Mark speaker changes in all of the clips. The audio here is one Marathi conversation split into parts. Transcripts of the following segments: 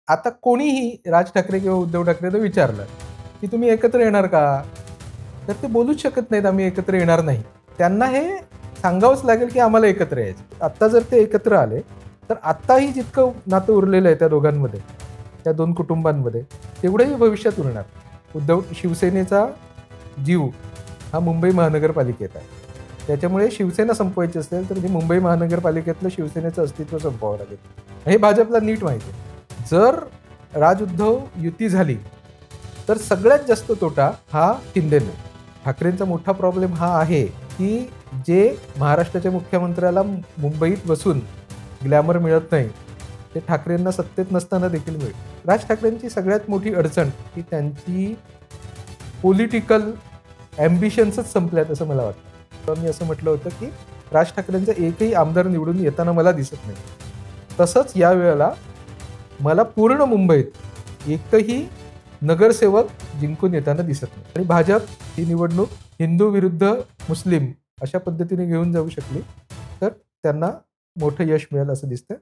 Speaker 1: आता कोणीही राज ठाकरे किंवा उद्धव ठाकरेला विचारलं की तुम्ही एकत्र येणार का, तर ते बोलूच शकत नाहीत आम्ही एकत्र येणार नाही. त्यांना हे सांगावंच लागेल की आम्हाला एकत्र यायचं. आत्ता जर ते एकत्र आले तर आत्ताही जितकं नातं उरलेलं आहे त्या दोघांमध्ये, त्या दोन कुटुंबांमध्ये, तेवढंही भविष्यात उरणार. शिवसेनेचा जीव हा मुंबई महानगरपालिकेत आहे. त्याच्यामुळे शिवसेना संपवायची असेल तर मुंबई महानगरपालिकेतलं शिवसेनेचं अस्तित्व संपवावं लागेल. हे भाजपला नीट माहिती आहे. जर राज उद्धव युती झाली तर सगळ्यात जास्त तोटा हा शिंदेना. ठाकरेंचा मोठा प्रॉब्लेम हा आहे की जे महाराष्ट्राच्या मुख्यमंत्र्याला मुंबईत बसून ग्लॅमर मिळत नाही ते ठाकरेंना सत्तेत नसताना देखील मिळेल. राज ठाकरेंची सगळ्यात मोठी अडचण ही त्यांची पॉलिटिकल ॲम्बिशन्सच संपल्यात असं मला वाटतं. मी असं म्हटलं होतं की राज ठाकरेंचा एकही आमदार निवडून येताना मला दिसत नाही. तसंच यावेळेला मला पूर्ण मुंबईत एकही नगरसेवक जिंकून येताना दिसत नाही. आणि भाजप ही निवडणूक हिंदू विरुद्ध मुस्लिम अशा पद्धतीने घेऊन जाऊ शकली तर त्यांना मोठं यश मिळेल असं दिसतं.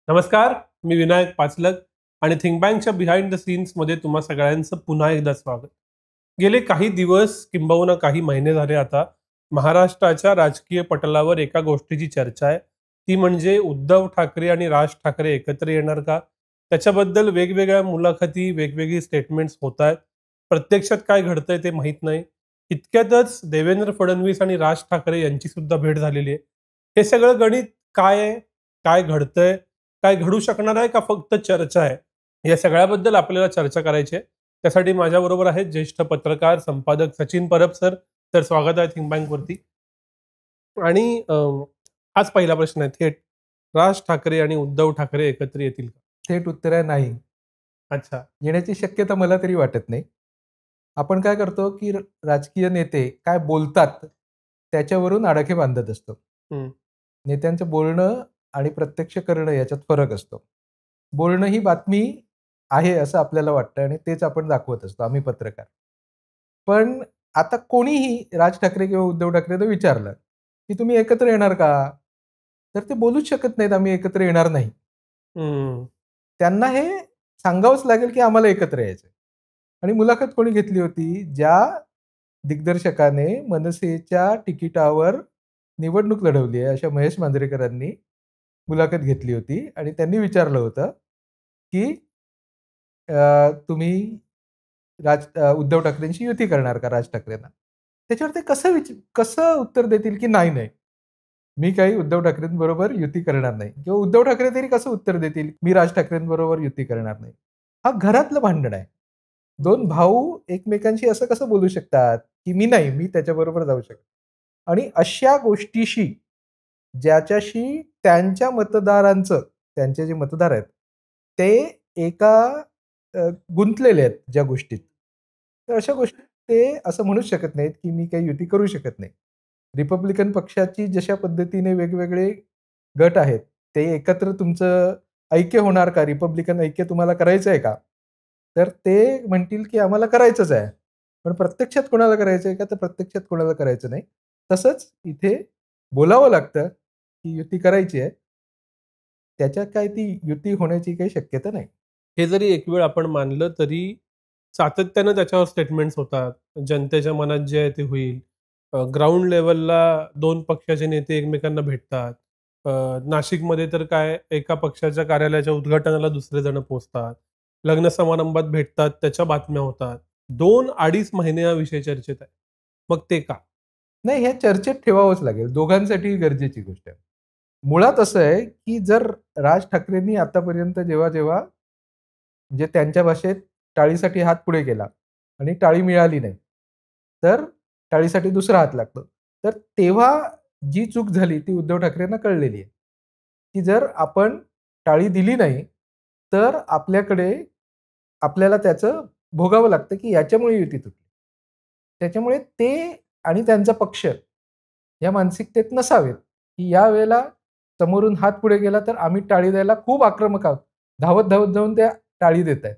Speaker 2: नमस्कार, मी विनायक पाचलक आणि थिंक बँकच्या बिहाइंड द सीन्समध्ये तुम्हा सगळ्यांचं पुन्हा एकदा स्वागत. गेले काही दिवस किंबहुना काही महिने झाले आता महाराष्ट्राच्या राजकीय पटलावर एका गोष्टीची चर्चा आहे, ती म्हणजे उद्धव ठाकरे आणि राज ठाकरे एकत्र येणार का. त्याच्याबद्दल वेगवेगळ्या मुलाखती, वेगवेगळी स्टेटमेंट्स होत आहेत. प्रत्यक्षात काय घडतंय ते माहीत नाही. इतक्यातच देवेंद्र फडणवीस आणि राज ठाकरे यांची सुद्धा भेट झालेली आहे. हे सगळं गणित काय आहे, काय घडतंय, काय घडू शकणार आहे का फक्त चर्चा आहे, या सगळ्याबद्दल आपल्याला चर्चा करायची आहे. त्यासाठी माझ्याबरोबर आहेत ज्येष्ठ पत्रकार संपादक सचिन परब सर. तर स्वागत आहे थिंक बँक वरती. आणि हाच पहिला प्रश्न आहे थेट, राज ठाकरे आणि उद्धव ठाकरे एकत्र येतील का?
Speaker 1: थेट उत्तर आहे नाही.
Speaker 2: अच्छा.
Speaker 1: येण्याची शक्यता मला तरी वाटत नाही. आपण काय करतो की राजकीय नेते काय बोलतात त्याच्यावरून आडाखे बांधत असतो. नेत्यांचं बोलणं आणि प्रत्यक्ष करणं याच्यात फरक असतो. बोलणं ही बातमी आहे असं आपल्याला वाटतं आणि तेच आपण दाखवत असतो आम्ही पत्रकार. पण आता कोणीही राज ठाकरे किंवा उद्धव ठाकरेला विचारलं की तुम्ही एकत्र येणार का, तर ते बोलूच शकत नाहीत आम्ही एकत्र येणार नाही. त्यांना हे सांगावंच लागेल की आम्हाला एकत्र यायचं. आणि मुलाखत कोणी घेतली होती, ज्या दिग्दर्शकाने मनसेच्या तिकिटावर निवडणूक लढवली आहे अशा महेश मांजरेकरांनी मुलाखत घेतली होती आणि त्यांनी विचारलं होतं की तुम्ही उद्धव ठाकरेंशी युती करणार का राज ठाकरेंना. त्याच्यावर ते कसं उत्तर देतील की नाही नाही, मी काही उद्धव ठाकरेंबरोबर युती करणार नाही. किंवा उद्धव ठाकरे तरी कसं उत्तर देतील मी राज ठाकरेंबरोबर युती करणार नाही. हा घरातलं भांडण आहे. दोन भाऊ एकमेकांशी असं कसं बोलू शकतात की मी त्याच्याबरोबर जाऊ शकतो. आणि अशा गोष्टीशी ज्याच्याशी त्यांच्या मतदारांचं, त्यांचे जे मतदार आहेत ते एका गुंतलेले आहेत ज्या गोष्टीत, तर अशा गोष्टी ते असं म्हणूच शकत नाहीत की मी काही युती करू शकत नाही. रिपब्लिकन पक्षाची जशा पद्धतीने वेगवेगळे गट आहेत ते एकत्र तुमचं ऐक्य होणार का, रिपब्लिकन ऐक्य तुम्हाला करायचं आहे का, तर ते म्हणतील की आम्हाला करायचंच आहे. पण प्रत्यक्षात कोणाला करायचं आहे का, तर प्रत्यक्षात कोणाला करायचं नाही. तसंच इथे बोलावं लागतं की युती करायची आहे. त्याच्यात काय ती युती होण्याची काही शक्यता नाही.
Speaker 2: हे जरी एक वेळ आपण मानलं तरी सातत्यानं त्याच्यावर स्टेटमेंट्स होतात. जनतेच्या मनात जे आहे ते होईल. ग्राउंड लेवलला दोन पक्षाचे नेते एकमेकांना भेटतात. नाशिकमध्ये तर काय एका पक्षाच्या कार्यालयाच्या उद्घाटनाला दुसरे जण पोहोचतात. लग्न समारंभात भेटतात, त्याच्या बातम्या होतात. 2-2.5 महिने हा विषय चर्चेत आहे. मग ते का?
Speaker 1: नाही, हे चर्चेत ठेवावंच लागेल. दोघांसाठी गरजेची गोष्ट आहे. मुळात असं आहे, की जर राज ठाकरेंनी आतापर्यंत जेव्हा म्हणजे त्यांच्या भाषेत टाळीसाठी हात पुढे केला आणि टाळी मिळाली नाही, तर टाळीसाठी दुसरा हात लागतो. तर तेव्हा जी चूक झाली ती उद्धव ठाकरेंना कळलेली आहे, की जर आपण टाळी दिली नाही, तर आपल्याला त्याचं भोगावं लागतं, की याच्यामुळे युती तुटली. त्याच्यामुळे ते आणि त्यांचा पक्ष या मानसिकतेत नसावेत, की यावेळेला समोरून हात पुढे गेला तर आम्ही टाळी द्यायला खूप आक्रमक आहोत. धावत जाऊन त्या टाळी देतायत.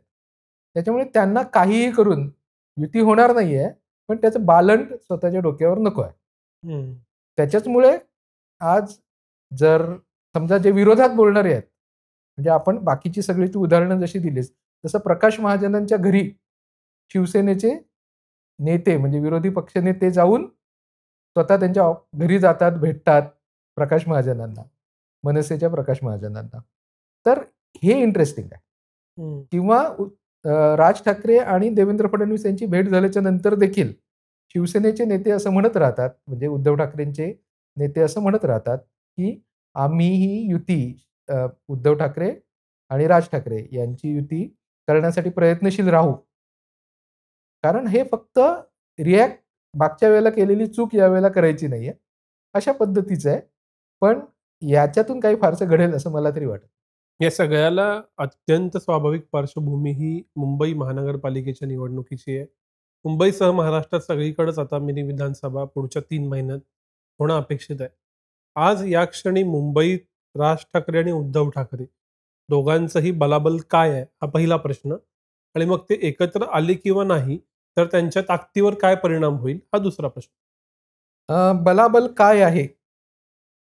Speaker 1: त्याच्यामुळे त्यांना काहीही करून युती होणार नाहीये, पण त्याचं बालंट स्वतःच्या डोक्यावर नको आहे. त्याच्याचमुळे आज जर समजा जे विरोधात बोलणारे आहेत, म्हणजे आपण बाकीची सगळी तू उदाहरणं जशी दिलीस, तसं प्रकाश महाजनांच्या घरी शिवसेनेचे नेते म्हणजे विरोधी पक्षनेते जाऊन स्वतः त्यांच्या घरी जातात, भेटतात प्रकाश महाजनांना, मनसेच्या प्रकाश महाजनांना. तर हे इंटरेस्टिंग आहे.
Speaker 2: हं.
Speaker 1: किंवा राज ठाकरे आणि देवेंद्र फडणवीस यांची भेट झाल्याच्या नंतर देखील शिवसेनेचे नेते असं म्हणत राहतात, म्हणजे उद्धव ठाकरेंचे नेते असं म्हणत राहतात, की आम्ही ही युती उद्धव ठाकरे आणि राज ठाकरे यांची युती करण्यासाठी प्रयत्नशील राहू. कारण हे फक्त रिॲक्ट मागच्या वेळेला केलेली चूक यावेळेला करायची नाहीये. अशा पद्धतीचं आहे. पण याच्यातून काही फारसं घडेल असं मला तरी वाटत.
Speaker 2: या सगळ्याला अत्यंत स्वाभाविक पार्श्वभूमी ही मुंबई महानगरपालिकेच्या निवडणुकीची आहे. मुंबईसह महाराष्ट्रात सगळीकडेच आता मिनी विधानसभा पुढच्या 3 महिन्यात होणं अपेक्षित आहे. आज या क्षणी मुंबईत राज ठाकरे आणि उद्धव ठाकरे दोघांचंही बलाबल काय आहे? हा पहिला प्रश्न आणि मग ते एकत्र आले किंवा नाही, तर त्यांच्या ताकदीवर काय परिणाम होईल? हा दुसरा प्रश्न.
Speaker 1: बलाबल काय आहे?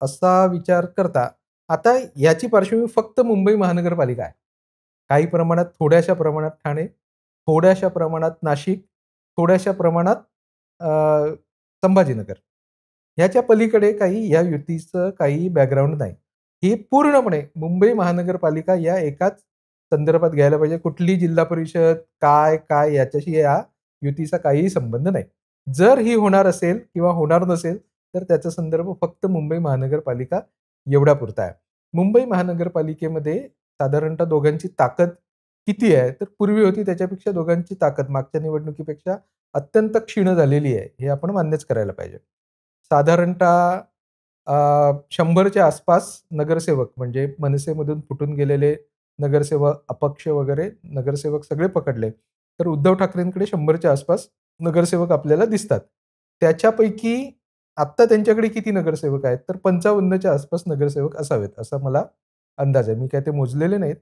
Speaker 1: असा विचार करता, आता याची पार्श्वभूमी फक्त मुंबई महानगरपालिका आहे. काही प्रमाणात, थोड्याशा प्रमाणात ठाणे, थोड्याशा प्रमाणात नाशिक, थोड्याशा प्रमाणात अ, संभाजीनगर. ह्याच्या पलीकडे काही या युतीचं काही बॅकग्राऊंड नाही. ही पूर्णपणे मुंबई महानगरपालिका या एकाच संदर्भात घ्यायला पाहिजे. कुठली जिल्हा परिषद, काय याच्याशी या युतीचा काहीही संबंध नाही. जर ही होणार असेल किंवा होणार नसेल, तर त्याचा संदर्भ फक्त मुंबई महानगरपालिका एवढ्यापुरता आहे. मुंबई महानगरपालिकेमध्ये साधारणतः दोघांची ताकद किती आहे? तर पूर्वी होती त्याच्यापेक्षा दोघांची ताकद मागच्या निवडणुकीपेक्षा अत्यंत क्षीण झालेली आहे. हे आपण मान्यच करायला पाहिजे. साधारणतः 100च्या आसपास नगरसेवक म्हणजे मनसेमधून फुटून गेलेले नगरसेवक, अपक्ष वगैरे नगरसेवक सगळे पकडले. तर उद्धव ठाकरेंकडे 100च्या आसपास नगरसेवक आपल्याला दिसतात. त्याच्यापैकी आत्ता त्यांच्याकडे किती नगरसेवक आहेत? तर 55च्या आसपास नगरसेवक असावेत, असा मला अंदाज आहे. मी काय ते मोजलेले नाहीत.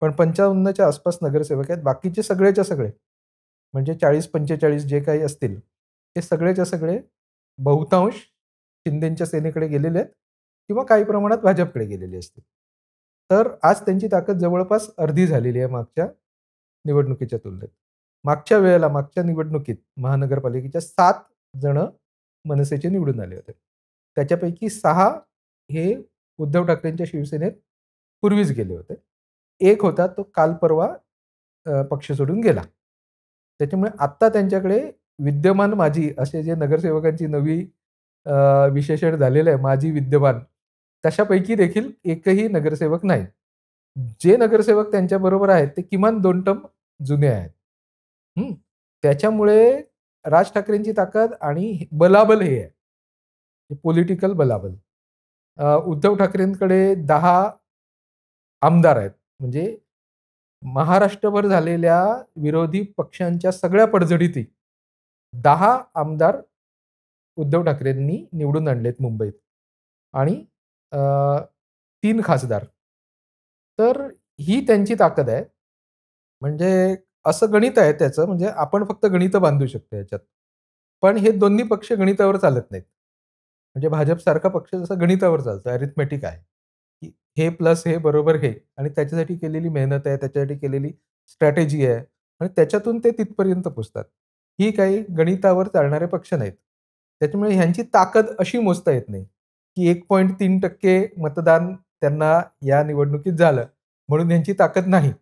Speaker 1: पण 55च्या आसपास नगरसेवक आहेत. बाकीचे सगळेच्या सगळे म्हणजे 40-45 जे काही असतील, ते सगळेच्या सगळे बहुतांश शिंदेच्या सेनेकडे गेलेले आहेत किंवा काही प्रमाणात भाजपकडे गेलेले असतील. तर आज त्यांची ताकद जवळपास अर्धी झालेली आहे मागच्या निवडणुकीच्या तुलनेत. मागच्या निवडणुकीत महानगरपालिकेच्या 7 जण मनसेचे निवडून आले होते. त्याच्यापैकी 6 हे उद्धव ठाकरेंच्या शिवसेनेत पूर्वीच गेले होते. एक होता तो काल परवा पक्ष सोडून गेला. त्याच्यामुळे आत्ता त्यांच्याकडे विद्यमान माजी असे जे नगरसेवकांची नवी विशेषण झालेलं आहे, माजी विद्यमान. तशापैकी देखील एकही नगरसेवक नाही. जे नगरसेवक त्यांच्याबरोबर आहेत, ते किमान 2 टर्म जुने आहेत. हं. त्याच्यामुळे राज ठाकरेंची ताकद आणि बलाबल हे आहे. पॉलिटिकल बलाबल. उद्धव ठाकरेंकडे 10 आमदार आहेत. म्हणजे महाराष्ट्रभर झालेल्या विरोधी पक्षांच्या सगळ्या पडझडीतही 10 आमदार उद्धव ठाकरेंनी निवडून आणलेत मुंबईत आणि अ, 3 खासदार. तर ही त्यांची ताकद आहे. म्हणजे असं गणित आहे त्याचं, म्हणजे आपण फक्त गणितं बांधू शकतो याच्यात. पण हे दोन्ही पक्ष गणितावर चालत नाहीत. म्हणजे भाजपसारखा पक्ष जसा गणितावर चालतो, अरिथमेटिक आहे. की हे प्लस हे बरोबर हे आणि त्याच्यासाठी केलेली मेहनत आहे, त्याच्यासाठी केलेली स्ट्रॅटेजी आहे आणि त्याच्यातून ते तिथपर्यंत पोहोचतात. ही काही गणितावर चालणारे पक्ष नाहीत. त्याच्यामुळे ह्यांची ताकद अशी मोजता येत नाही, की 1.3% मतदान त्यांना या निवडणुकीत झालं, म्हणून ह्यांची ताकद नाही.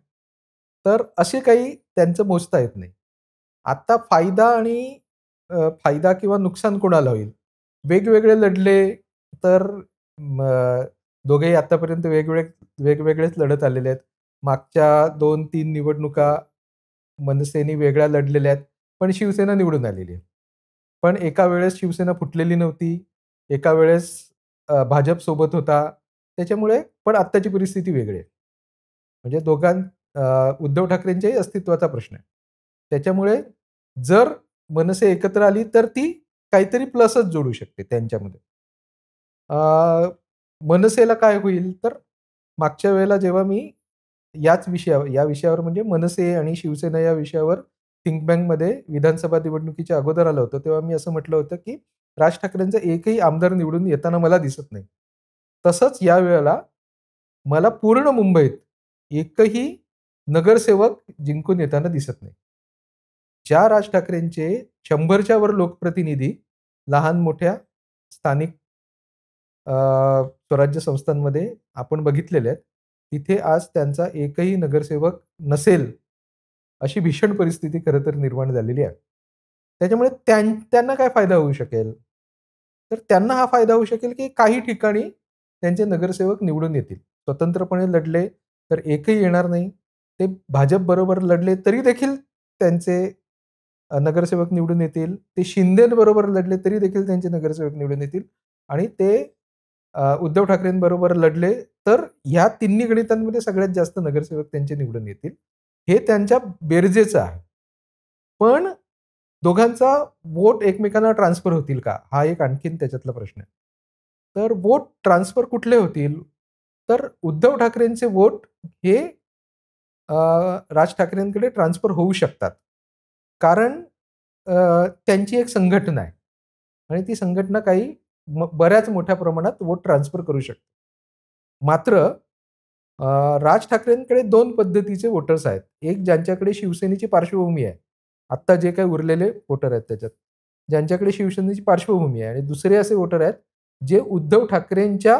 Speaker 1: तर असे काही त्यांचं मोजता येत नाही. आता फायदा किंवा नुकसान कोणाला होईल? वेगवेगळे लढले तर दोघेही आतापर्यंत वेगवेगळेच लढत आलेले आहेत. मागच्या 2-3 निवडणुका मनसेने वेगळ्या लढलेल्या आहेत, पण शिवसेना निवडून आलेली आहे. पण एका वेळेस शिवसेना फुटलेली नव्हती, एका वेळेस भाजप सोबत होता. त्याच्यामुळे पण आत्ताची परिस्थिती वेगळी आहे. म्हणजे उद्धव ठाकरेंच्याही अस्तित्वाचा प्रश्न आहे. त्याच्यामुळे जर मनसे एकत्र आली, तर ती काहीतरी प्लसच जोडू शकते त्यांच्यामध्ये. अ, मनसेला काय होईल, तर मागच्या वेळेला जेव्हा मी या विषयावर म्हणजे मनसे आणि शिवसेना या विषयावर थिंक टँकमध्ये विधानसभा निवडणुकीच्या अगोदर आलो होतो, तेव्हा मी असं म्हटलं होतं, की राज ठाकरेंचा एकही आमदार निवडून येताना मला दिसत नाही. तसंच यावेळेला मला पूर्ण मुंबईत एकही नगरसेवक जिंकून येताना दिसत नाही. ज्या राज ठाकरेंचे 100च्या वर लोकप्रतिनिधी लहान-मोठ्या स्थानिक स्वराज्य संस्थांमध्ये आपण बघितलेले आहेत. तिथे आज त्यांचा एकही नगरसेवक नसेल, अशी भीषण परिस्थिती खरं तर निर्माण झालेली आहे. त्याच्यामुळे त्यांना काय फायदा होऊ शकेल? तर त्यांना हा फायदा होऊ शकेल, की काही ठिकाणी त्यांचे नगरसेवक निवडून येतील. स्वतंत्रपणे लढले तर एकही येणार नाही. ते भाजपबरोबर लढले तरी देखील त्यांचे नगरसेवक निवडून येतील. ते शिंदेबरोबर लढले तरी देखील त्यांचे नगरसेवक निवडून येतील आणि ते उद्धव ठाकरेंबरोबर लढले तर ह्या तिन्ही गणितांमध्ये सगळ्यात जास्त नगरसेवक त्यांचे निवडून येतील. हे त्यांच्या बेरजेचं आहे. पण दोघांचा वोट एकमेकांना ट्रान्सफर होतील का? हा एक आणखीन त्याच्यातला प्रश्न आहे. तर वोट ट्रान्सफर कुठले होतील? तर उद्धव ठाकरेंचे वोट हे राज ठाकरेंकडे ट्रान्सफर होऊ शकतात. कारण त्यांची एक संघटना आहे आणि ती संघटना काही बऱ्याच मोठ्या प्रमाणात वोट ट्रान्सफर करू शकते. मात्र राज ठाकरेंकडे 2 पद्धतीचे वोटर्स आहेत. एक ज्यांच्याकडे शिवसेनेची पार्श्वभूमी आहे. आत्ता जे काही उरलेले वोटर आहेत त्याच्यात. ज्यांच्याकडे शिवसेनेची पार्श्वभूमी आहे आणि दुसरे असे वोटर आहेत, जे उद्धव ठाकरेंच्या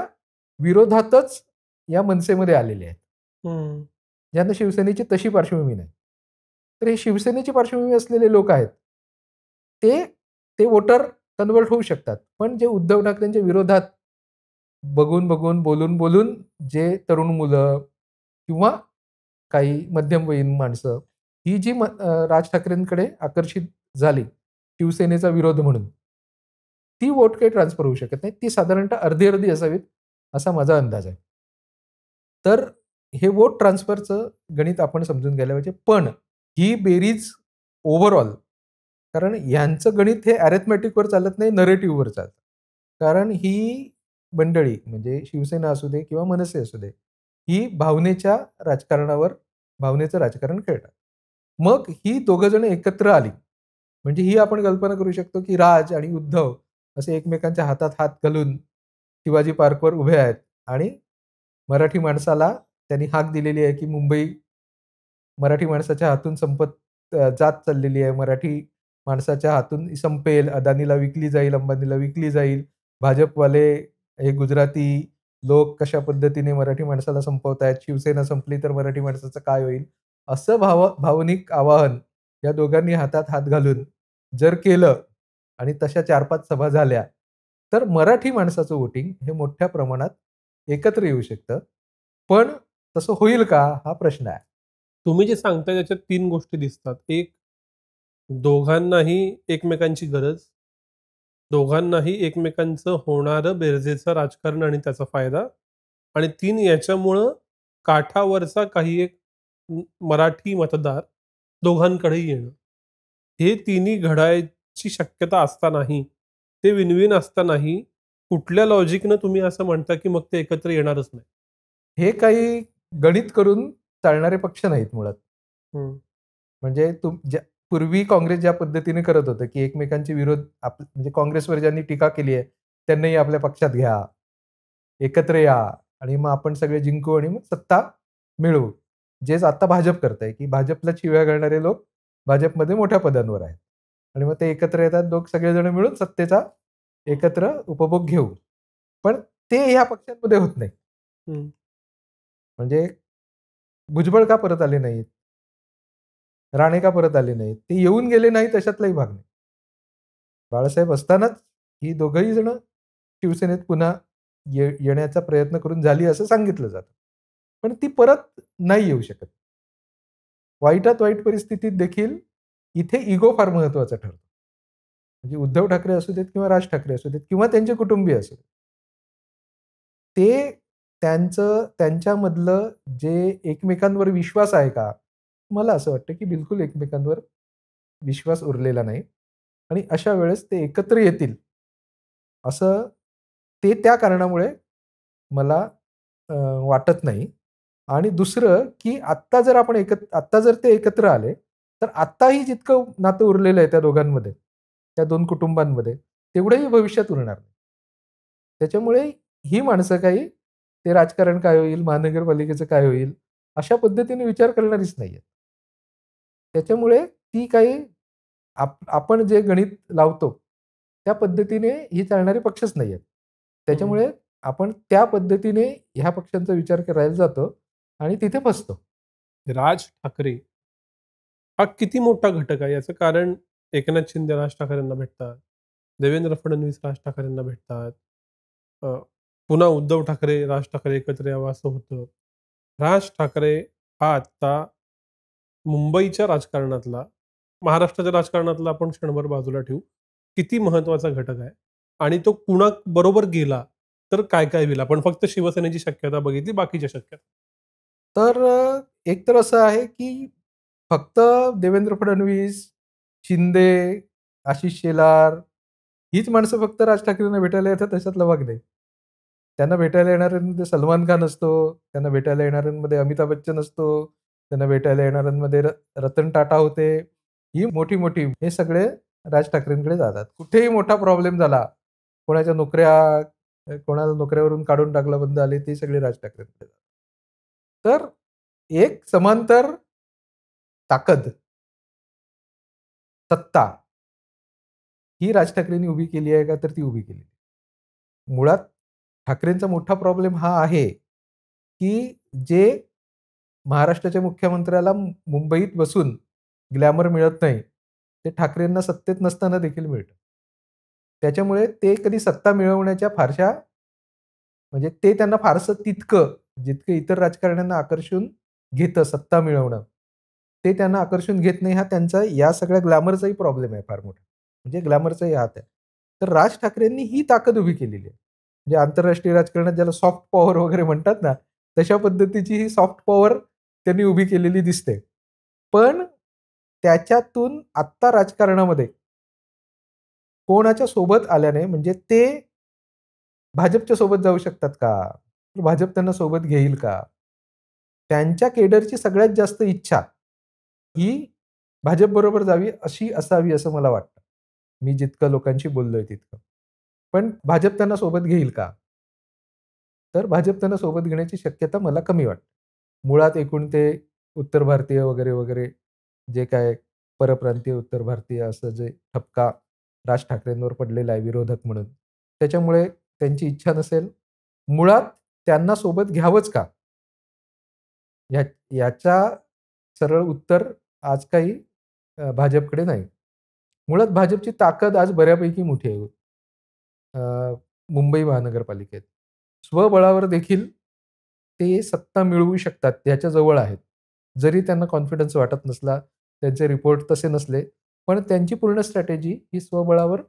Speaker 1: विरोधातच या मनसेमध्ये आलेले आहेत. ज्यांना शिवसेनेची तशी पार्श्वभूमी नाही. तर हे शिवसेनेची पार्श्वभूमी असलेले लोक आहेत. ते वोटर कन्व्हर्ट होऊ शकतात. पण जे उद्धव ठाकरेंच्या विरोधात बघून, बोलून जे तरुण मुलं किंवा काही मध्यमवयीन माणसं ही जी राज ठाकरेंकडे आकर्षित झाली शिवसेनेचा विरोध म्हणून, ती वोट काही ट्रान्सफर होऊ शकत नाही. ती साधारणतः अर्धी-अर्धी असावीत असा माझा अंदाज आहे. तर हे वोट ट्रान्सफरचं गणित आपण समजून घ्यायला पाहिजे. पण ही बेरीज ओव्हरऑल कारण ह्यांचं गणित हे अरिथमेटिकवर चालत नाही, नरेटिव्हवर चालतं. कारण ही मंडळी म्हणजे शिवसेना असू दे किंवा मनसे असू दे, ही भावनेच्या राजकारणावर भावनेचं राजकारण खेळतात. मग ही दोघं जण एकत्र आली. म्हणजे ही आपण कल्पना करू शकतो, की राज आणि उद्धव असे एकमेकांच्या हातात हात घालून शिवाजी पार्कवर उभे आहेत आणि मराठी माणसाला त्यांनी हाक दिलेली आहे, की मुंबई मराठी माणसाच्या हातून जात चाललेली आहे. मराठी माणसाच्या हातून संपेल, अदानीला विकली जाईल, अंबानीला विकली जाईल. भाजपवाले हे गुजराती लोक कशा पद्धतीने मराठी माणसाला संपवतायत. शिवसेना संपली तर मराठी माणसाचं काय होईल? असं भावनिक आवाहन या दोघांनी हातात हात घालून जर केलं आणि तशा 4-5 सभा झाल्या, तर मराठी माणसाचं वोटिंग हे मोठ्या प्रमाणात एकत्र येऊ शकतं. पण तसं होईल का? हा प्रश्न आहे.
Speaker 2: तुम्ही जे सांगताय त्याच्यात 3 गोष्टी दिसतात. एक, दोघांनाही एकमेकांची गरज. दोघांनाही एकमेकांचं होणारं बेरजेचं राजकारण आणि त्याचा फायदा. आणि 3 याच्यामुळं काठावरचा काही एक मराठी मतदार दोघांकडेही येणं. हे तिन्ही घडायची शक्यता असतानाही, ते विन-विन असतानाही कुठल्या लॉजिकनं तुम्ही असं म्हणता, की मग ते एकत्र येणारच नाही?
Speaker 1: हे काही गणित करून चालणारे पक्ष नाहीत मुळात. म्हणजे पूर्वी काँग्रेस ज्या पद्धतीने करत होतं, की एकमेकांचे विरोध म्हणजे काँग्रेसवर ज्यांनी टीका केली आहे, त्यांनाही आपल्या पक्षात घ्या, एकत्र या आणि मग आपण सगळे जिंकू आणि मग सत्ता मिळवू. जेच आता भाजप करतंय, की भाजपला शिव्या घालणारे लोक भाजपमध्ये मोठ्या पदांवर आहेत. आणि मग ते एकत्र येतात लोक सगळेजण मिळून सत्तेचा एकत्र उपभोग घेऊ. पण ते ह्या पक्षांमध्ये होत नाही. म्हणजे भुजबळ का परत आले नाहीत? राणे का परत आले नाहीत? ते येऊन गेले नाहीत अशातलाही भाग नाही. बाळासाहेब असतानाच ही दोघंही जण शिवसेनेत पुन्हा येण्याचा प्रयत्न करून झाली असं सांगितलं जातं. पण ती परत नाही येऊ शकत. वाईटात वाईट परिस्थितीत देखील इथे इगो फार महत्वाचा ठरतो. म्हणजे उद्धव ठाकरे असू देत किंवा राज ठाकरे असू देत किंवा त्यांचे कुटुंबीय असू देत. ते त्यांच्यामधलं जे एकमेकांवर विश्वास आहे का? मला असं वाटतं, की बिलकुल एकमेकांवर विश्वास उरलेला नाही आणि अशा वेळेस ते एकत्र येतील. असं ते त्या कारणामुळे मला वाटत नाही. आणि दुसरं, की आत्ता जर ते एकत्र आले, तर आत्ताही जितकं नातं उरलेलं आहे त्या दोघांमध्ये, त्या 2 कुटुंबांमध्ये, तेवढंही भविष्यात उरणार नाही. त्याच्यामुळे ही माणसं काही ते राजकारण काय होईल, महानगरपालिकेचं काय होईल, अशा पद्धतीने विचार करणारीच नाहीयेत. त्याच्यामुळे ती काही आपण जे गणित लावतो, त्या पद्धतीने ही चालणारे पक्षच नाहीयेत.
Speaker 2: हं.
Speaker 1: त्याच्यामुळे आपण त्या पद्धतीने ह्या पक्षांचा विचार करायला जातो आणि तिथे फसतो.
Speaker 2: राज ठाकरे हा किती मोठा घटक आहे याचं कारण एकनाथ शिंदे राज ठाकरेंना भेटतात. देवेंद्र फडणवीस राज ठाकरेंना भेटतात. अ, पुन्हा उद्धव ठाकरे, राज ठाकरे एकत्र यावं असं होतं. राज ठाकरे हा आत्ता मुंबईच्या राजकारणातला, महाराष्ट्राच्या राजकारणातला आपण क्षणभर बाजूला ठेवू. किती महत्त्वाचा घटक आहे आणि तो कुणाबरोबर गेला, तर काय-काय होईल? आपण फक्त शिवसेनेची शक्यता बघितली, बाकीच्या शक्यता.
Speaker 1: तर एक तर असं आहे, की फक्त देवेंद्र फडणवीस, शिंदे, आशिष शेलार हीच माणसं फक्त राज ठाकरेंना भेटायला येतात अशातला भाग नाही. त्यांना भेटायला येणाऱ्यांमध्ये सलमान खान असतो, त्यांना भेटायला येणाऱ्यांमध्ये अमिताभ बच्चन असतो, त्यांना भेटायला येणाऱ्यांमध्ये रतन टाटा होते. ही मोठी-मोठी हे सगळे राज ठाकरेंकडे जातात. कुठेही मोठा प्रॉब्लेम झाला, कोणाच्या नोकऱ्या कोणाला नोकऱ्यावरून काढून टाकलं, बंद आले, ते सगळे राज ठाकरेंकडे जातात. तर एक समांतर ताकद, सत्ता ही राज ठाकरेंनी उभी केली आहे का? तर ती उभी केली. मुळात ठाकरेंचा मोठा प्रॉब्लेम हा आहे, की जे महाराष्ट्राच्या मुख्यमंत्र्याला मुंबईत बसून ग्लॅमर मिळत नाही, ते ठाकरेंना सत्तेत नसताना देखील मिळतं. त्याच्यामुळे ते कधी सत्ता मिळवण्याच्या फारशा म्हणजे ते त्यांना फारसं तितकं, जितकं इतर राजकारण्यांना आकर्षून घेतं सत्ता मिळवणं, ते त्यांना आकर्षून घेत नाही. हा त्यांचा या सगळ्या ग्लॅमरचाही प्रॉब्लेम आहे फार मोठा. म्हणजे ग्लॅमरचाही हात आहे. तर राज ठाकरेंनी ही ताकद उभी केलेली आहे. म्हणजे आंतरराष्ट्रीय राजकारणात ज्याला सॉफ्ट पॉवर वगैरे म्हणतात ना, तशा पद्धतीची ही सॉफ्ट पॉवर त्यांनी उभी केलेली दिसते. पण त्याच्यातून आत्ता राजकारणामध्ये कोणाच्या सोबत आल्याने म्हणजे ते भाजपच्या सोबत जाऊ शकतात का? भाजप त्यांना सोबत घेईल का? त्यांच्या केडरची सगळ्यात जास्त इच्छा ही भाजपबरोबर जावी अशी असावी असं मला वाटतं. मी जितकं लोकांशी बोललोय तितकं. पण भाजप त्यांना सोबत घेईल का? तर भाजप त्यांना सोबत घेण्याची शक्यता मला कमी वाटते. मुळात एकूण ते उत्तर भारतीय वगैरे, वगैरे जे काय परप्रांतीय उत्तर भारतीय असं जे ठपका राज ठाकरेंवर पडलेला आहे विरोधक म्हणून. त्याच्यामुळे त्यांची इच्छा नसेल. मुळात त्यांना सोबत घ्यावंच का? या याच्या सरळ उत्तर आज काही भाजपकडे नाही. मुळात भाजपची ताकद आज बऱ्यापैकी मोठी आहे. अ, मुंबई महानगरपालिकेत. स्वबळावर देखील ते सत्ता मिळवू शकतात, त्याच्या जवळ आहेत. जरी त्यांना कॉन्फिडन्स वाटत नसला, त्यांचे रिपोर्ट तसे नसले, पण त्यांची पूर्ण स्ट्रॅटेजी ही स्वबळावर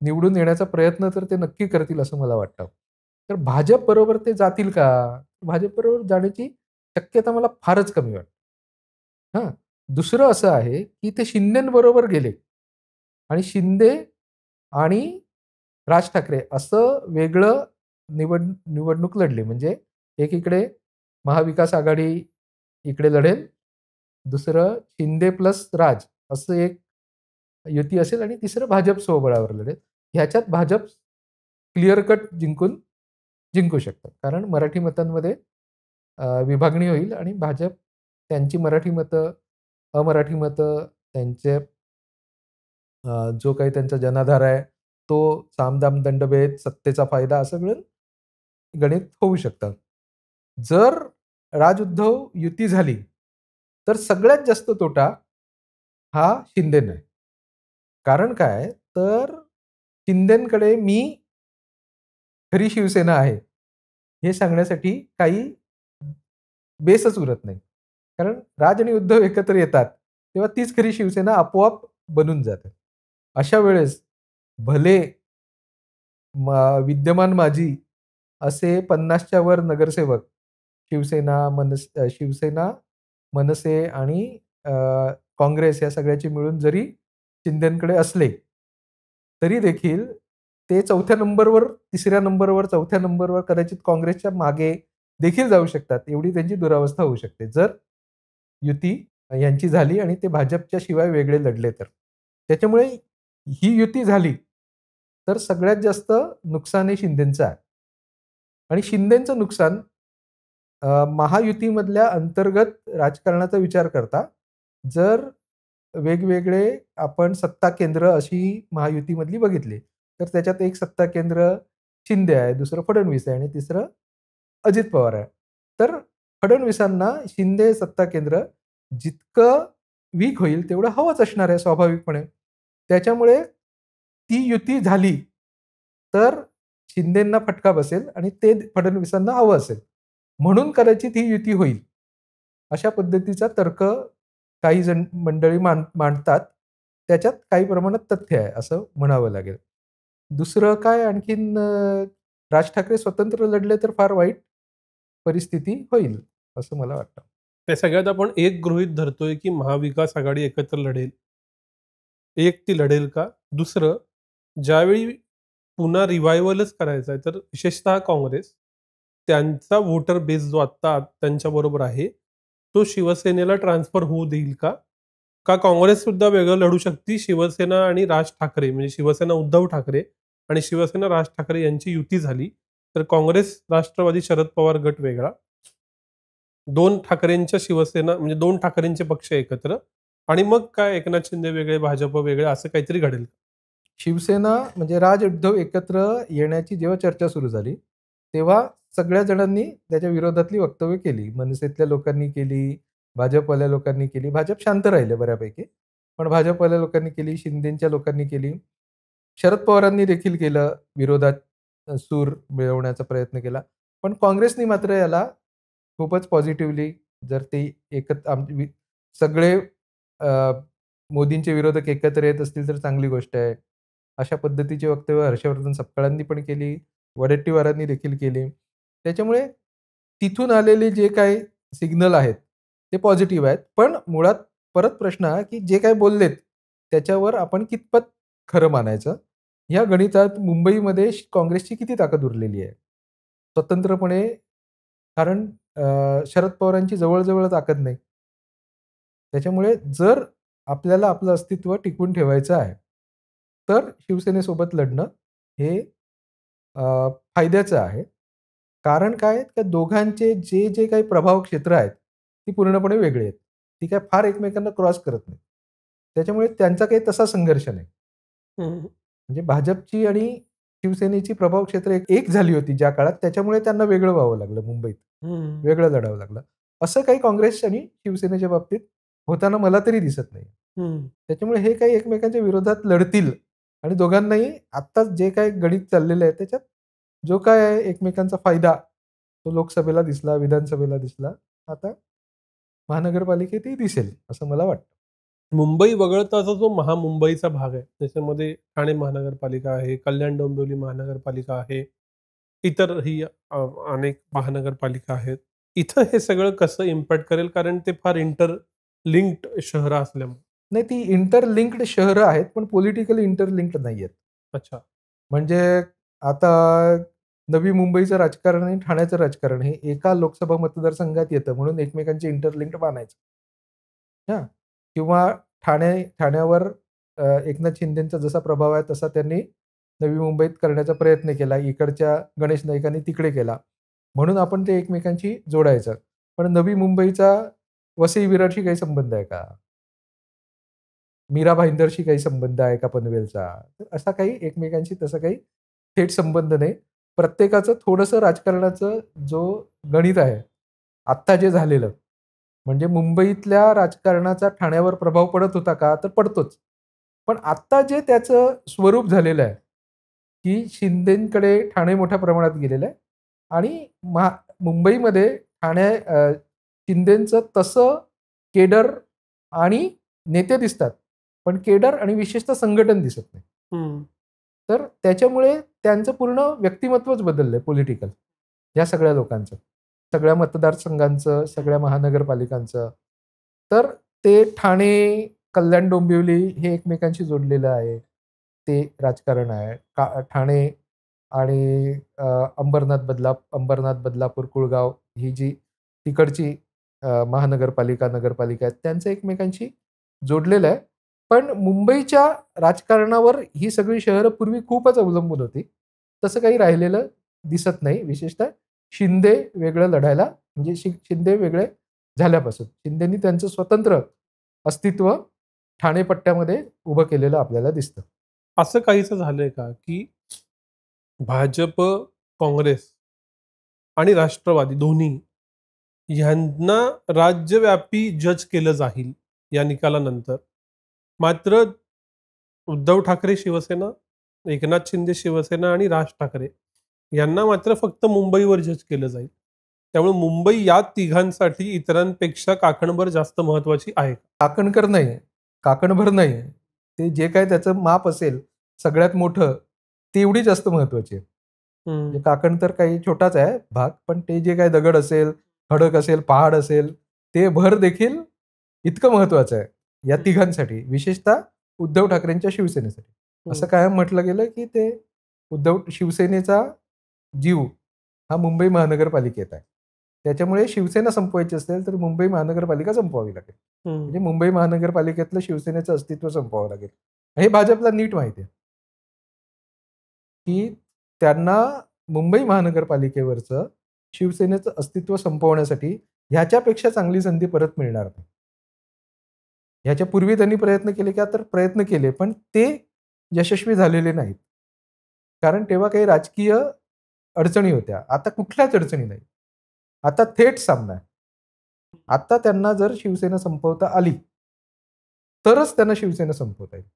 Speaker 1: निवडून येण्याचा प्रयत्न तर ते नक्की करतील असं मला वाटतं. तर भाजपबरोबर ते जातील का? भाजपबरोबर जाण्याची शक्यता मला फारच कमी वाटते. हां. दुसरं असं आहे, की ते शिंदेबरोबर गेले आणि शिंदे आणि राज ठाकरे असं वेगळं निवडणूक लढली. म्हणजे एकीकडे महाविकास आघाडी इकडे लढेल, दुसरं शिंदे प्लस राज असं एक युती असेल आणि तिसरं भाजप स्वबळावर लढेल. ह्याच्यात भाजप क्लिअर कट जिंकू शकतात. कारण मराठी मतांमध्ये विभागणी होईल आणि भाजप त्यांची मराठी मतं, अमराठी मतं, त्यांचे जो काही त्यांचा जनाधार आहे, तो साम-दाम, दंडभेद, सत्तेचा फायदा असं मिळून गणित होऊ शकतं. जर राज-उद्धव युती झाली, तर सगळ्यात जास्त तोटा हा शिंदेना आहे. कारण काय, तर शिंदेकडे मी खरी शिवसेना आहे, हे सांगण्यासाठी काही बेसच उरत नाही. कारण राज आणि उद्धव एकत्र येतात, तेव्हा तीच खरी शिवसेना आपोआप बनून जाते. अशा वेळेस भले विद्यमान माजी असे 50च्या वर नगरसेवक शिवसेना, मनसे आणि अ, काँग्रेस या सगळ्याचे मिळून जरी शिंदेकडे असले, तरी देखील ते 4थ्या नंबरवर, 3ऱ्या नंबरवर, 4थ्या नंबरवर कदाचित काँग्रेसच्या मागे देखील जाऊ शकतात. एवढी त्यांची दुरावस्था होऊ शकते. जर युती यांची झाली आणि ते भाजपच्या शिवाय वेगळे लढले तर. त्याच्यामुळे ही युती झाली, तर सगळ्यात जास्त नुकसान हे शिंदेचं आहे. आणि शिंदेचं नुकसान महायुतीमधल्या अंतर्गत राजकारणाचा विचार करता जर वेगवेगळे आपण सत्ता केंद्र अशी महायुतीमधली बघितली, तर त्याच्यात एक सत्ता केंद्र शिंदे आहे, दुसरं फडणवीस आहे आणि तिसरं अजित पवार आहे. तर फडणवीसांना शिंदे सत्ता केंद्र जितकं वीक होईल तेवढं हवंच असणार आहे स्वाभाविकपणे. त्याच्यामुळे ती युती झाली, तर शिंदेंना फटका बसेल आणि ते फडणवीसांना हवं असेल. म्हणून कदाचित ही युती होईल. अशा पद्धतीचा तर्क काही जण मंडळी मांडतात. त्याच्यात काही प्रमाणात तथ्य आहे असं म्हणावं लागेल. दुसरं काय आणखीन राज ठाकरे स्वतंत्र लढले तर फार वाईट परिस्थिती होईल, असं मला वाटतं.
Speaker 2: त्या सगळ्यात आपण एक गृहीत धरतोय की महाविकास आघाडी एकत्र लढेल. एक ती लढेल का? दुसरं, ज्यावेळी पुन्हा रिवायवलच करायचा आहे, तर विशेषतः काँग्रेस, त्यांचा वोटर बेस जो आत्ता त्यांच्याबरोबर आहे, तो शिवसेनेला ट्रान्सफर होऊ देईल का? का काँग्रेस सुद्धा वेगळं लढू शकते? शिवसेना आणि राज ठाकरे, म्हणजे शिवसेना उद्धव ठाकरे आणि शिवसेना राज ठाकरे यांची युती झाली, तर काँग्रेस, राष्ट्रवादी, शरद पवार गट वेगळा. 2 ठाकरेंच्या शिवसेना म्हणजे 2 ठाकरेंचे पक्ष एकत्र आणि मग काय एकनाथ शिंदे वेगळे, भाजप वेगळे असं काहीतरी घडेल.
Speaker 1: शिवसेना म्हणजे राज उद्धव एकत्र येण्याची जेव्हा चर्चा सुरू झाली, तेव्हा सगळ्या जणांनी त्याच्या विरोधातली वक्तव्य केली. मनसेतल्या लोकांनी केली, भाजपवाल्या लोकांनी केली. भाजप शांत राहिले बऱ्यापैकी. पण भाजपवाल्या लोकांनी केली, शिंदेच्या लोकांनी केली. शरद पवारांनी देखील केलं, विरोधात सूर मिळवण्याचा प्रयत्न केला. पण काँग्रेसनी मात्र याला खूपच पॉझिटिव्हली जर ते सगळे मोदींचे विरोधक एकत्र येत असतील तर चांगली गोष्ट आहे. अशा पद्धतीचे वक्तव्य हर्षवर्धन सपकाळांनी पण केली, वडेट्टीवारांनी देखील केली. त्याच्यामुळे तिथून आलेले जे काही सिग्नल आहेत, ते पॉझिटिव्ह आहेत. पण मुळात परत प्रश्न हा, की जे काही बोललेत, त्याच्यावर आपण कितपत खरं मानायचं? ह्या गणितात मुंबईमध्ये काँग्रेसची किती ताकद उरलेली आहे? स्वतंत्रपणे कारण शरद पवारांची जवळ ताकद नाही. त्याच्यामुळे जर आपल्याला आपलं अस्तित्व टिकवून ठेवायचं आहे, तर शिवसेनेसोबत लढणं हे फायद्याचं आहे. कारण काय त्या दोघांचे जे काही प्रभाव क्षेत्र आहेत, ती पूर्णपणे वेगळी आहेत. ती काय फार एकमेकांना क्रॉस करत नाहीत. त्याच्यामुळे त्यांचा काही तसा संघर्ष नाही.
Speaker 2: हं,
Speaker 1: म्हणजे भाजपची आणि शिवसेनेची प्रभाव क्षेत्र एक झाली होती ज्या काळात, त्याच्यामुळे त्यांना वेगळं व्हावं लागलं मुंबईत.
Speaker 2: हं,
Speaker 1: वेगळं लढावं लागलं. असं काही काँग्रेस आणि शिवसेनेच्या बाबतीत होताना मला तरी दिसत नाही.
Speaker 2: हं.
Speaker 1: त्याच्यामुळे हे काही एकमेकांच्या विरोधात लढतील आणि दोघांनाही आत्ताच जे काही गणित चाललेलं आहे त्याच्यात जो काय आहे एकमेकांचा फायदा तो लोकसभेला दिसला, विधानसभेला दिसला. आता महानगरपालिकेतही दिसेल असं मला वाटतं.
Speaker 2: मुंबई वगळता असा जो महामुंबईचा भाग आहे, त्याच्यामध्ये ठाणे महानगरपालिका आहे, कल्याण डोंबिवली महानगरपालिका आहे, इतरही अनेक महानगरपालिका आहेत. इथं हे सगळं कसं इम्पॅक्ट करेल? कारण ते फार इंटरलिंक्ड शहरं असल्यामुळे.
Speaker 1: नाही ती इंटरलिंक्ड शहरं आहेत, पण पॉलिटिकली इंटरलिंक्ड नाहीयेत.
Speaker 2: अच्छा.
Speaker 1: म्हणजे आता नवी मुंबईचं राजकारण आणि ठाण्याचं राजकारण हे एका लोकसभा मतदारसंघात येतं म्हणून एकमेकांचे इंटरलिंक्ड मानायचं. हां. किंवा ठाण्यावर एकनाथ शिंदेचा जसा प्रभाव आहे तसा त्यांनी नवी मुंबईत करण्याचा प्रयत्न केला. इकडच्या गणेश नाईकांनी तिकडे केला. म्हणून आपण ते एकमेकांशी जोडायचं. पण नवी मुंबईचा वसई विरारशी काही संबंध आहे का? मीरा भाईंदरशी काही संबंध आहे का पनवेलचा? तर असा काही एकमेकांशी तसा काही थेट संबंध नाही. प्रत्येकाचं थोडंसं राजकारणाचं जो गणित आहे, आत्ता जे झालेलं, म्हणजे मुंबईतल्या राजकारणाचा ठाण्यावर प्रभाव पडत होता का? तर पडतोच. पण आत्ता जे त्याचं स्वरूप झालेलं आहे, की शिंदेंकडे ठाणे मोठ्या प्रमाणात गेलेलं आहे आणि मुंबईमध्ये शिंदेंचं तसं केडर आणि नेते दिसतात. पण केडर आणि विशेषतः संघटन दिसत नाही.
Speaker 2: हं.
Speaker 1: तर त्याच्यामुळे त्यांचं पूर्ण व्यक्तिमत्वच बदललंय पॉलिटिकल. या सगळ्या लोकांचं. सगळ्या मतदारसंघांचं, सगळ्या महानगरपालिकांचं. तर ते ठाणे, कल्याण डोंबिवली हे एकमेकांशी जोडलेलं आहे. ते राजकारण आहे. ठाणे आणि अंबरनाथ, बदलापूर, कुळगाव ही जी तिकडची महानगरपालिका, नगरपालिका आहेत त्यांचं एकमेकांशी जोडलेलं आहे. पण मुंबईच्या राजकारणावर ही सगळी शहरं पूर्वी खूपच अवलंबून होती. तसं काही राहिलेलं दिसत नाही, विशेषतः शिंदे वेगळं लढायला, म्हणजे शिंदे वेगळे झाल्यापासून शिंदेनी त्यांचं स्वतंत्र अस्तित्व ठाणे पट्ट्यामध्ये उभं केलेलं आपल्याला दिसतं.
Speaker 2: असं काहीसं झालंय का, की भाजप, काँग्रेस आणि राष्ट्रवादी दोन्ही ह्यांना राज्यव्यापी जज केलं जाईल या निकालानंतर, मात्र उद्धव ठाकरे शिवसेना, एकनाथ शिंदे शिवसेना आणि राज ठाकरे यांना मात्र फक्त मुंबईवर जज केलं जाईल. त्यामुळे मुंबई या तिघांसाठी इतरांपेक्षा काकणभर जास्त महत्वाची आहे.
Speaker 1: काकणकर नाही, काकणभर नाही. ते जे काही त्याचं माप असेल सगळ्यात मोठं, ते एवढी जास्त महत्वाची आहे. म्हणजे काकण तर काही छोटाच आहे भाग, पण ते जे काही दगड असेल, खडक असेल, पहाड असेल, ते भर देखील इतकं महत्वाचं आहे या तिघांसाठी, विशेषतः उद्धव ठाकरेंच्या शिवसेनेसाठी. असं कायम म्हटलं गेलं की ते शिवसेनेचा जीव हा मुंबई महानगरपालिकेत आहे. त्याच्यामुळे शिवसेना संपवायची असेल तर मुंबई महानगरपालिका संपवावी लागेल. म्हणजे मुंबई महानगरपालिकेतलं शिवसेनेचं अस्तित्व संपवावं लागेल. हे भाजपला नीट माहिती आहे की त्यांना मुंबई महानगरपालिकेवरचं शिवसेनेचं अस्तित्व संपवण्यासाठी ह्याच्यापेक्षा चांगली संधी परत मिळणार नाही. ह्याच्या पूर्वी त्यांनी प्रयत्न केले का, तर प्रयत्न केले, पण ते यशस्वी झालेले नाहीत. कारण तेव्हा काही राजकीय अडचणी होत्या. आता कुठल्याच अडचणी नाही. आता थेट सामना आहे. आता त्यांना जर शिवसेना संपवता आली, तरच त्यांना शिवसेना संपवता येईल.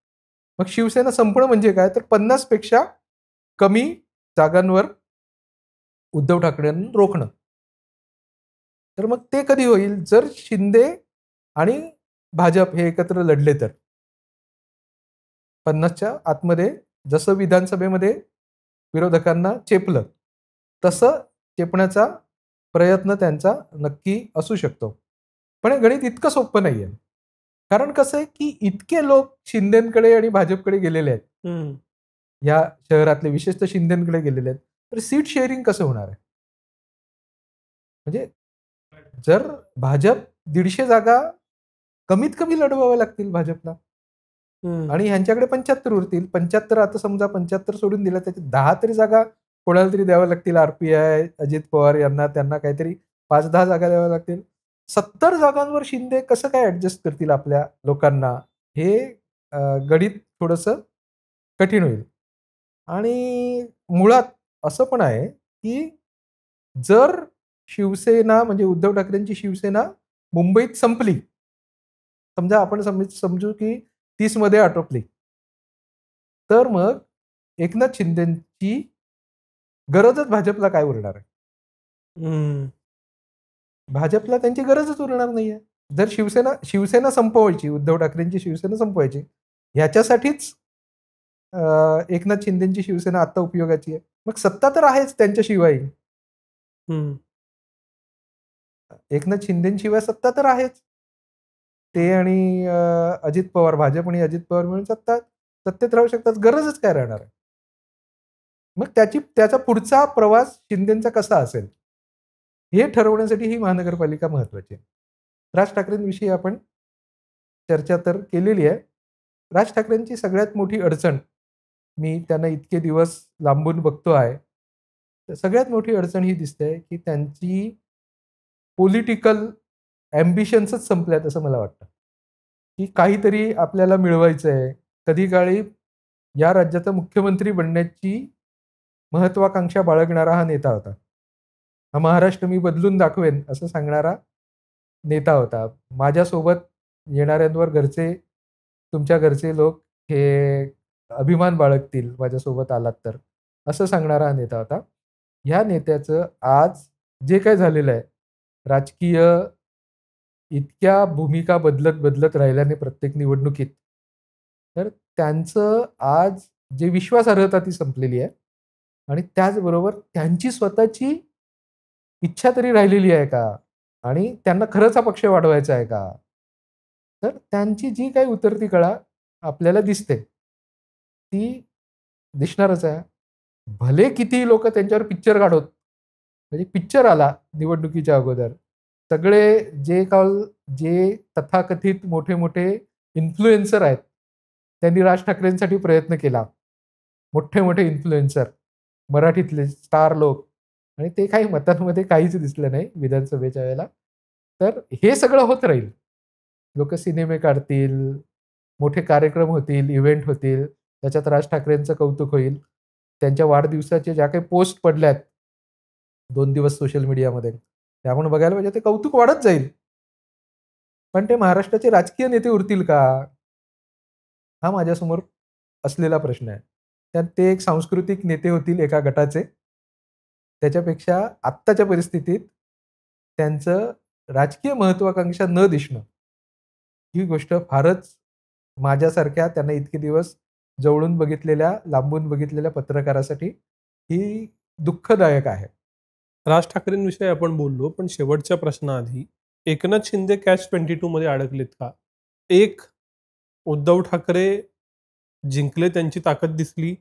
Speaker 1: मग शिवसेना संपणं म्हणजे काय, तर 50 पेक्षा कमी जागांवर उद्धव ठाकरेंना रोखणं. तर मग ते कधी होईल, जर शिंदे आणि भाजप हे एकत्र लढले तर. 50च्या आतमध्ये जसं विधानसभेमध्ये विरोधकांना चेपलं, तसं चेपण्याचा प्रयत्न त्यांचा नक्की असू शकतो. पण हे गणित इतकं सोपं नाहीये. कारण कसं आहे, की इतके लोक शिंदेकडे आणि भाजपकडे गेलेले आहेत. या शहरातले विशेषतः शिंदेकडे गेलेले आहेत. तर सीट शेअरिंग कसं होणार आहे? म्हणजे जर भाजप 150 जागा कमीत कमी लढवाव्या लागतील भाजपला. आणि ह्यांच्याकडे 75 उरतील. 75 आता समजा 75 सोडून दिल्या, त्याच्या 10 तरी जागा कोणाला तरी द्याव्या लागतील. आरपीआय, अजित पवार यांना, त्यांना काहीतरी 5-10 जागा द्याव्या लागतील. 70 जागांवर शिंदे कसं काय ॲडजस्ट करतील आपल्या लोकांना? हे गणित थोडंसं कठीण होईल. आणि मुळात असं पण आहे, की जर शिवसेना म्हणजे उद्धव ठाकरेंची शिवसेना मुंबईत संपली, समजा आपण समजू की 30 मध्ये आटोपली, तर मग एकनाथ शिंदेची गरजच भाजपला काय उरणार आहे? भाजपला त्यांची गरजच उरणार नाहीये. जर शिवसेना संपवायची, उद्धव ठाकरेंची शिवसेना संपवायची, ह्याच्यासाठीच एकनाथ शिंदेची शिवसेना आता उपयोगाची आहे. मग सत्ता तर आहेच त्यांच्याशिवाय. एकनाथ शिंदेशिवाय सत्ता तर आहेच. ते आणि अजित पवार, भाजप आणि अजित पवार मिळून सत्तेत राहू शकतात. गरजच काय राहणार आहे? मग त्याचा पुढचा प्रवास शिंदेचा कसा असेल, हे ठरवण्यासाठी ही महानगरपालिका महत्वाची आहे. राज ठाकरेंविषयी आपण चर्चा तर केलेली आहे. राज ठाकरेंची सगळ्यात मोठी अडचण, मी त्यांना इतके दिवस लांबून बघतो आहे, तर सगळ्यात मोठी अडचण ही दिसते की त्यांची पॉलिटिकल ॲम्बिशन्सच संपल्यात असं मला वाटतं. की काहीतरी आपल्याला मिळवायचं आहे. कधी काळी या राज्याचा मुख्यमंत्री बनण्याची महत्वाकांक्षा बाळगणारा हा नेता होता. हा महाराष्ट्र मी बदलून दाखवेन असं सांगणारा नेता होता. माझ्यासोबत येणाऱ्यांवर तुमच्या घरचे लोक हे अभिमान बाळगतील माझ्यासोबत आलात तर, असं सांगणारा हा नेता होता. ह्या नेत्याचं आज जे काही झालेलं आहे, राजकीय इतक्या भूमिका बदलत राहिल्याने प्रत्येक निवडणुकीत, तर त्यांचं आज जे विश्वासार्हता ती संपलेली आहे आणि त्याचबरोबर त्यांची स्वतःची इच्छा तरी राहिलेली आहे का? आणि त्यांना खरंच हा पक्ष वाढवायचा आहे का? तर त्यांची जी काही उतरती कळा आपल्याला दिसते, ती दिसणारच आहे. भले कितीही लोकं त्यांच्यावर पिक्चर काढोत. म्हणजे पिक्चर आला निवडणुकीच्या अगोदर. सगळे जे तथाकथित मोठे-मोठे इन्फ्लुएन्सर आहेत, त्यांनी राज ठाकरेंसाठी प्रयत्न केला. मोठे-मोठे इन्फ्लुएन्सर. मराठीतले स्टार लोक, आणि ते काही मतांमध्ये काहीच दिसलं नाही विधानसभेच्या वेळेला. तर हे सगळं होत राहील. लोक सिनेमे काढतील, मोठे कार्यक्रम होतील, इव्हेंट होतील, त्याच्यात राज ठाकरेंचं कौतुक होईल. त्यांच्या वाढदिवसाचे ज्या काही पोस्ट पडल्यात 2 दिवस सोशल मीडियामध्ये, ते आपण बघायला पाहिजे. ते कौतुक वाढत जाईल. पण ते महाराष्ट्राचे राजकीय नेते उरतील का? हा माझ्यासमोर असलेला प्रश्न आहे. त्यात ते एक सांस्कृतिक नेते होतील एका गटाचे. त्याच्यापेक्षा आत्ताच्या परिस्थितीत त्यांचं राजकीय महत्वाकांक्षा न दिसणं, ही गोष्ट फारच माझ्यासारख्या त्यांना इतके दिवस जवळून बघितलेल्या, लांबून बघितलेल्या पत्रकारासाठी ही दुःखदायक आहे.
Speaker 2: राज ठाकरेंविषयी आपण बोललो, पण शेवटच्या प्रश्नाआधी एकनाथ शिंदे कॅच 22 मध्ये अडकलेत का? एक, उद्धव ठाकरे जिंकले, त्यांची ताकद दिसली,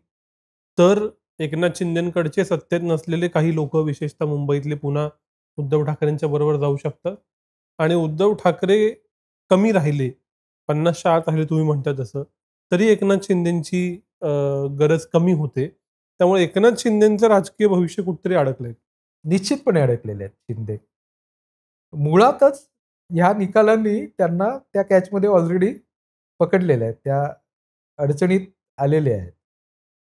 Speaker 2: तर एकनाथ शिंदेकडचे सत्तेत नसलेले काही लोक, विशेषतः मुंबईतले, पुन्हा उद्धव ठाकरेंच्या बरोबर जाऊ शकतात. आणि उद्धव ठाकरे कमी राहिले, 50च्या आत राहिले तुम्ही म्हणता तसं, तरी एकनाथ शिंदेची गरज कमी होते. त्यामुळे एकनाथ शिंदेचं राजकीय भविष्य कुठेतरी अडकलंय.
Speaker 1: निश्चितपणे अडकलेले आहेत शिंदे. मुळातच ह्या निकालांनी त्यांना त्या कॅचमध्ये ऑलरेडी पकडलेल्या आहेत. त्या अडचणीत आलेले आहेत.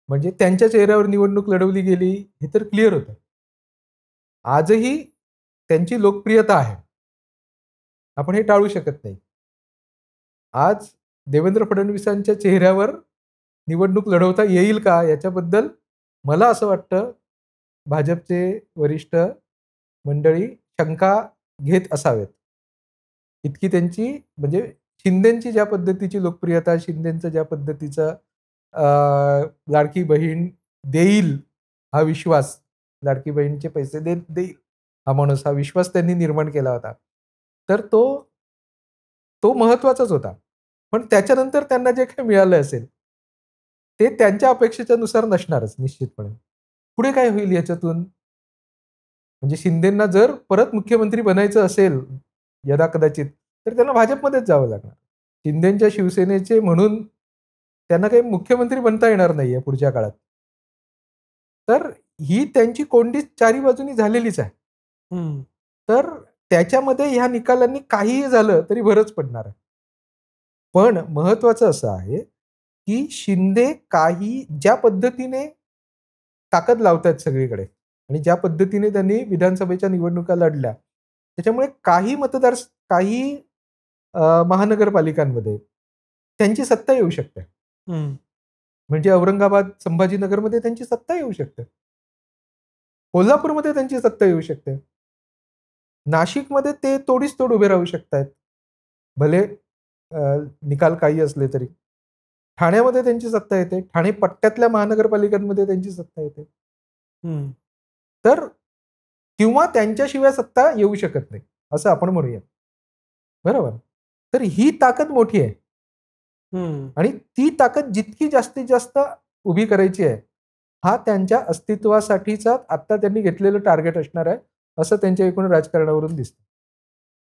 Speaker 1: म्हणजे त्यांच्या चेहऱ्यावर निवडणूक लढवली गेली हे तर क्लिअर होतं. आजही त्यांची लोकप्रियता आहे. आपण हे टाळू शकत नाही. आज देवेंद्र फडणवीसांच्या चेहऱ्यावर निवडणूक लढवता येईल का याच्याबद्दल मला असं वाटतं भाजपचे वरिष्ठ मंडळी शंका घेत असावेत. इतकी त्यांची म्हणजे शिंदेची ज्या पद्धतीची लोकप्रियता, शिंदेचं ज्या पद्धतीचं लाडकी बहीण देईल हा विश्वास, लाडकी बहीणचे पैसे देईल हा माणूस, हा विश्वास त्यांनी निर्माण केला होता. तर तो महत्वाचाच होता. पण त्याच्यानंतर त्यांना जे काही मिळालं असेल ते त्यांच्या अपेक्षेच्या नुसार नसणारच निश्चितपणे. पुढे काय होईल याच्यातून? म्हणजे शिंदेंना जर परत मुख्यमंत्री बनायचं असेल यदाकदाचित, तर त्यांना भाजपमध्येच जावं लागणार. शिंदेच्या शिवसेनेचे म्हणून त्यांना काही मुख्यमंत्री बनता येणार नाहीये पुढच्या काळात. तर ही त्यांची कोंडी चारी बाजूनी झालेलीच आहे. तर त्याच्यामध्ये ह्या निकालांनी काहीही झालं तरी भरच पडणार आहे. पण महत्वाचं असं आहे की शिंदे काही ज्या पद्धतीने ताकद लावतायत सगळीकडे आणि ज्या पद्धतीने त्यांनी विधानसभेच्या निवडणुका लढल्या, त्याच्यामुळे काही महानगरपालिकांमध्ये त्यांची सत्ता येऊ शकते. म्हणजे औरंगाबाद, संभाजीनगरमध्ये त्यांची सत्ता येऊ शकते. कोल्हापूरमध्ये त्यांची सत्ता येऊ शकते. नाशिकमध्ये ते तोडीस तोड उभे राहू शकतायत. भले निकाल काही असले तरी. ठाण्यामध्ये त्यांची सत्ता येते. ठाणे पट्ट्यातल्या महानगरपालिकांमध्ये त्यांची सत्ता येते. तर किंवा त्यांच्याशिवाय सत्ता येऊ शकत नाही असं आपण म्हणूया. बरोबर. तर ही ताकद मोठी आहे. आणि ती ताकद जितकी जास्तीत जास्त उभी करायची आहे, हा त्यांच्या अस्तित्वासाठीचा आता त्यांनी घेतलेलं टार्गेट असणार आहे, असं त्यांच्या एकूण राजकारणावरून दिसतं.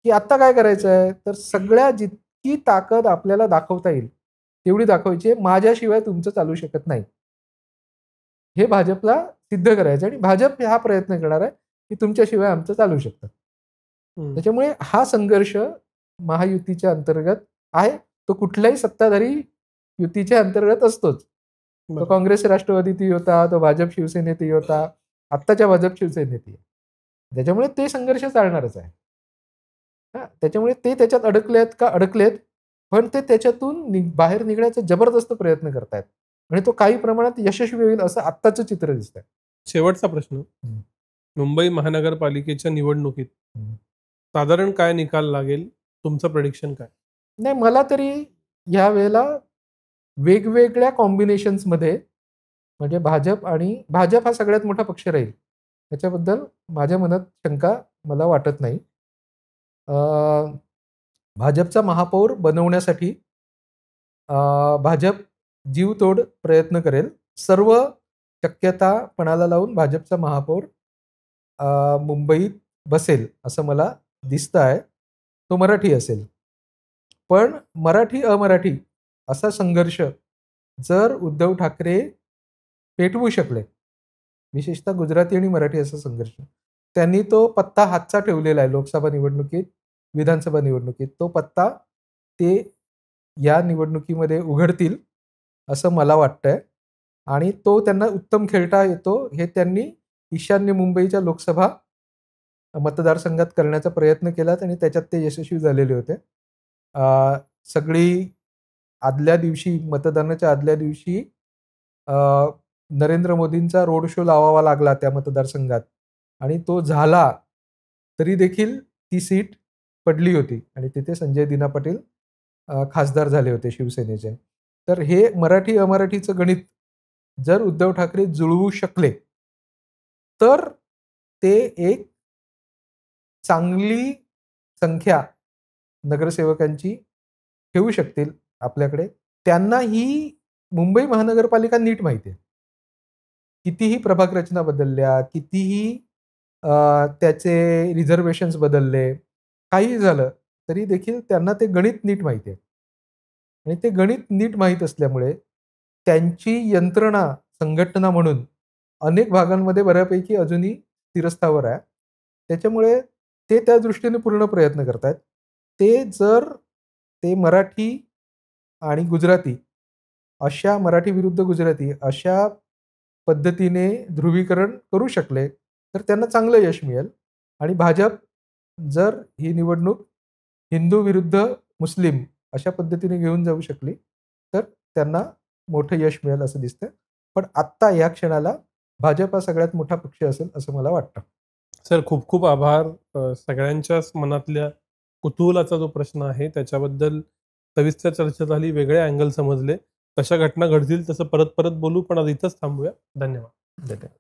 Speaker 1: की आता काय करायचं आहे, तर सगळ्या जितकी ताकद आपल्याला दाखवता येईल, तेवढी दाखवायची आहे. माझ्याशिवाय तुमचं चालू शकत नाही. हे भाजपला सिद्ध करायचं आणि भाजप हा प्रयत्न करणार आहे, की तुमच्याशिवाय आमचं चालू शकतं. त्याच्यामुळे हा संघर्ष महायुतीच्या अंतर्गत आहे. तो कुठल्याही सत्ताधारी युतीच्या अंतर्गत असतोच. तो काँग्रेस राष्ट्रवादीतही होता, तो भाजप शिवसेनेतही होता, आत्ताच्या भाजप शिवसेनेतही. त्याच्यामुळे ते संघर्ष चालणारच आहे. त्याच्यामुळे ते त्याच्यात अडकलेत, पण ते त्याच्यातून बाहेर निघण्याचा जबरदस्त प्रयत्न करतायत आणि तो काही प्रमाणात यशस्वी होईल असं आत्ताचं चित्र दिसतंय.
Speaker 2: शेवटचा प्रश्न, मुंबई महानगरपालिकेच्या निवडणुकीत साधारण काय निकाल लागेल, तुमचं प्रेडिक्शन काय?
Speaker 1: नाही, मला तरी या वेळेला वेगवेगळ्या कॉम्बिनेशन्समध्ये म्हणजे भाजप हा सगळ्यात मोठा पक्ष राहील त्याच्याबद्दल माझ्या मनात शंका मला वाटत नाही. भाजपचा महापौर बनवण्यासाठी भाजप जीवतोड प्रयत्न करेल. सर्व शक्यता पणाला लावून भाजपचा महापौर मुंबईत बसेल असं मला दिसतं आहे. तो मराठी असेल. पण मराठी अमराठी असा संघर्ष जर उद्धव ठाकरे पेटवू शकले विशेषतः गुजराती आणि मराठी असा संघर्ष. त्यांनी तो पत्ता हातचा ठेवलेला आहे लोकसभा निवडणुकीत, विधानसभा निवडणुकीत. तो पत्ता ते या निवडणुकीमध्ये उघडतील असं मला वाटतंय आणि तो त्यांना उत्तम खेळता येतो हे त्यांनी ईशान्य मुंबईच्या लोकसभा मतदारसंघात करण्याचा प्रयत्न केलात आणि त्याच्यात ते यशस्वी झालेले होते. सगळी आदल्या दिवशी मतदानाच्या आदल्या दिवशी अ, नरेंद्र मोदींचा रोड शो लावावा लागला त्या मतदारसंघात आणि तो झाला तरी देखील ती सीट पडली होती आणि तिथे संजय दिना पाटील खासदार झाले होते शिवसेनेचे. तर हे मराठी अमराठीचं गणित जर उद्धव ठाकरे जुळवू शकले तर ते एक चांगली संख्या नगरसेवकांची ठेवू शकतील आपल्याकडे. त्यांना ही मुंबई महानगरपालिका नीट माहिती आहे. कितीही प्रभाग रचना बदलल्या, कितीही त्याचे रिझर्वेशन्स बदलले, काहीही झालं तरी देखील त्यांना ते गणित नीट माहिती आहे. आणि ते गणित नीट माहीत असल्यामुळे त्यांची यंत्रणा, संघटना म्हणून अनेक भागांमध्ये बऱ्यापैकी अजूनही स्थिरस्थावर आहे. त्याच्यामुळे ते त्या दृष्टीने पूर्ण प्रयत्न करतायत. ते जर ते मराठी आणि गुजराती अशा मराठी विरुद्ध गुजराती अशा पद्धतीने ध्रुवीकरण करू शकले, तर त्यांना चांगलं यश मिळेल आणि भाजप जर ही निवडणूक हिंदू विरुद्ध मुस्लिम अशा पद्धतीने घेऊन जाऊ शकली, तर त्यांना मोठं यश मिळेल असं दिसतंय. पण आत्ता या क्षणाला भाजप हा सगळ्यात मोठा पक्ष असेल असं मला वाटतं.
Speaker 2: सर, खूप खूप आभार. सगळ्यांच्याच मनातल्या कुतूहलाचा जो प्रश्न आहे त्याच्याबद्दल सविस्तर चर्चा झाली, वेगळे अँगल समजले. तशा घटना घडतील तसं परत परत बोलू, पण आज इथंच थांबूया. धन्यवाद.
Speaker 1: धन्यवाद.